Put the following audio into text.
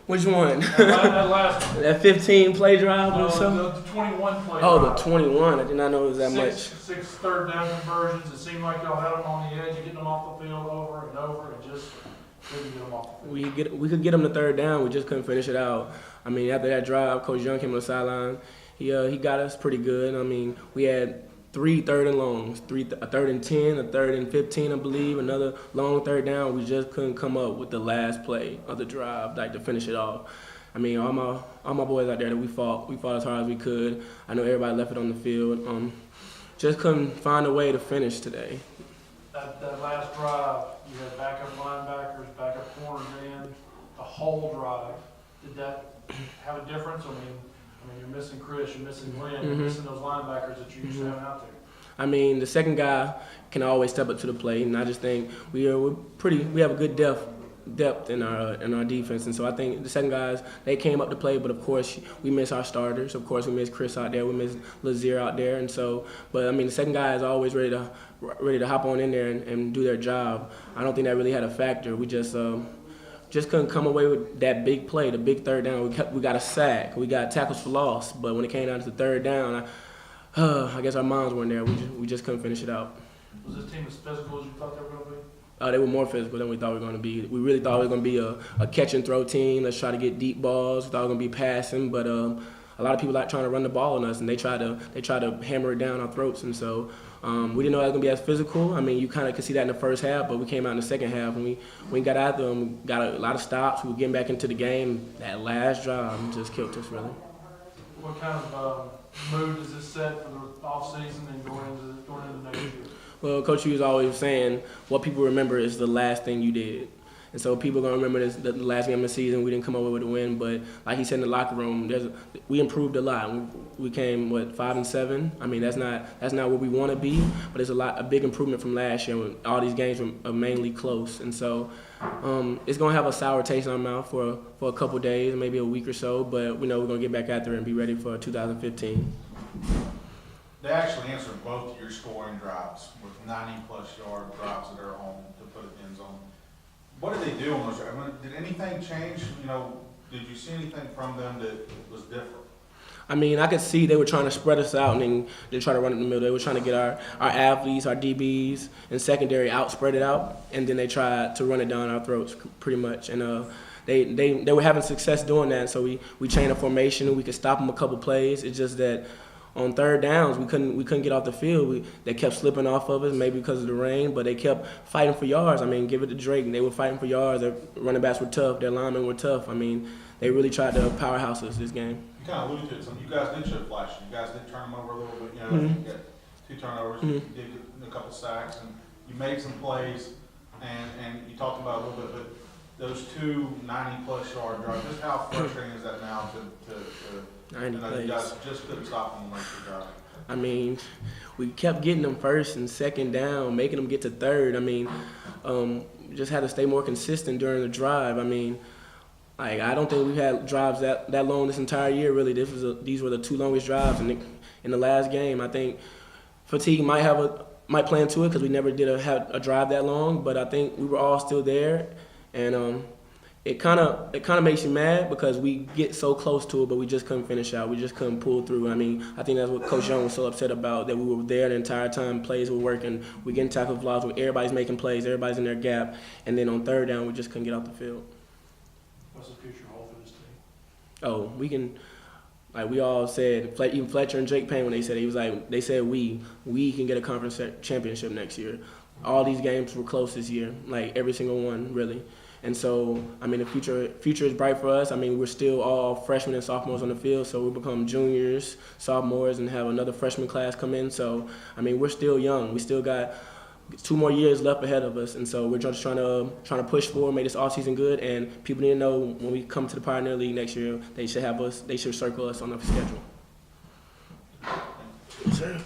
Which one? That last one. That 15 play drive or The something? 21 play. Oh, drive. the 21. I did not know it was that much. Six third down conversions. It seemed like y'all had them on the edge, getting them off the field over and over, and just couldn't get them off the field. We could get them the third down. We just couldn't finish it out. I mean, after that drive, Coach Young came on the sideline. He got us pretty good. I mean, we had 3 third and longs, a third and 10, a third and 15, I believe, another long third down. We just couldn't come up with the last play of the drive, like to finish it off. I mean, all my boys out there that we fought as hard as we could. I know everybody left it on the field. Just couldn't find a way to finish today. That last drive, you had backup linebackers, backup corners in the whole drive. Did that have a difference? I mean, you're missing Chris, you're missing Glenn, you're missing those linebackers that you used to have out there. I mean, the second guy can always step up to the plate, and I just think we have a good depth in our defense, and so I think the second guys, they came up to play, but of course we miss our starters. Of course we miss Chris out there, we miss Lazier out there, and so. But I mean, the second guy is always ready to hop on in there and do their job. I don't think that really had a factor. We just couldn't come away with that big play, the big third down. We got a sack, we got tackles for loss, but when it came down to the third down, I guess our minds weren't there. We just couldn't finish it out. Was this team as physical as you thought they were going to be? They were more physical than we thought we were going to be. We really thought it was going to be a catch and throw team. Let's try to get deep balls. We thought it was going to be passing, but a lot of people like trying to run the ball on us, and they try to hammer it down our throats. And so we didn't know it was going to be as physical. I mean, you kind of could see that in the first half, but we came out in the second half, and we got out there and got a lot of stops. We were getting back into the game. That last drive just killed us, really. What kind of mood does this set for the offseason and going into next year? Well, Coach Hughes always saying what people remember is the last thing you did. And so people are going to remember the last game of the season. We didn't come over with a win, but like he said in the locker room, we improved a lot. We came, 5-7? I mean, that's not where we want to be, but it's a big improvement from last year when all these games were mainly close. And so it's going to have a sour taste in our mouth for a couple days, maybe a week or so, but we know we're going to get back out there and be ready for 2015. They actually answered both of your scoring drives with 90-plus yard drives at their home to put it in the end zone. What did they do on those? I mean, did anything change? Did you see anything from them that was different? I mean, I could see they were trying to spread us out and then they try to run it in the middle. They were trying to get our athletes, our DBs, and secondary spread it out, and then they tried to run it down our throats pretty much. And they were having success doing that, so we changed a formation and we could stop them a couple plays. It's just that on third downs, we couldn't get off the field. They kept slipping off of us, maybe because of the rain, but they kept fighting for yards. I mean, give it to Drake. They were fighting for yards. Their running backs were tough. Their linemen were tough. I mean, they really tried to powerhouse us this game. You kind of alluded to it. You guys did show flash. You guys did turn them over a little bit. You got 2 turnovers. You did get a couple sacks, and you made some plays. And you talked about it a little bit, but those 2 90-plus yard drives. Just how frustrating is that now to 90 plays. You guys just couldn't stop them on the drive. I mean, we kept getting them first and second down, making them get to third. I mean, just had to stay more consistent during the drive. I mean, I don't think we've had drives that long this entire year, really. These were the 2 longest drives in the last game. I think fatigue might play into it because we never did have a drive that long, but I think we were all still there. And it kind of makes you mad because we get so close to it, but we just couldn't finish out. We just couldn't pull through. I mean, I think that's what Coach Young was so upset about, that we were there the entire time, plays were working, we getting tackle for loss, everybody's making plays, everybody's in their gap, and then on third down, we just couldn't get off the field. What's the future hold for this team? Oh, we can, like we all said, even Fletcher and Jake Payne, when they said it, he was like, they said we can get a conference championship next year. All these games were close this year, like every single one, really. And so, I mean, the future is bright for us. I mean, we're still all freshmen and sophomores on the field, so we'll become juniors, sophomores, and have another freshman class come in. So, I mean, we're still young. We still got 2 more years left ahead of us, and so we're just trying to push forward, make this offseason good. And people need to know when we come to the Pioneer League next year, they should circle us on the schedule. Yes, sir.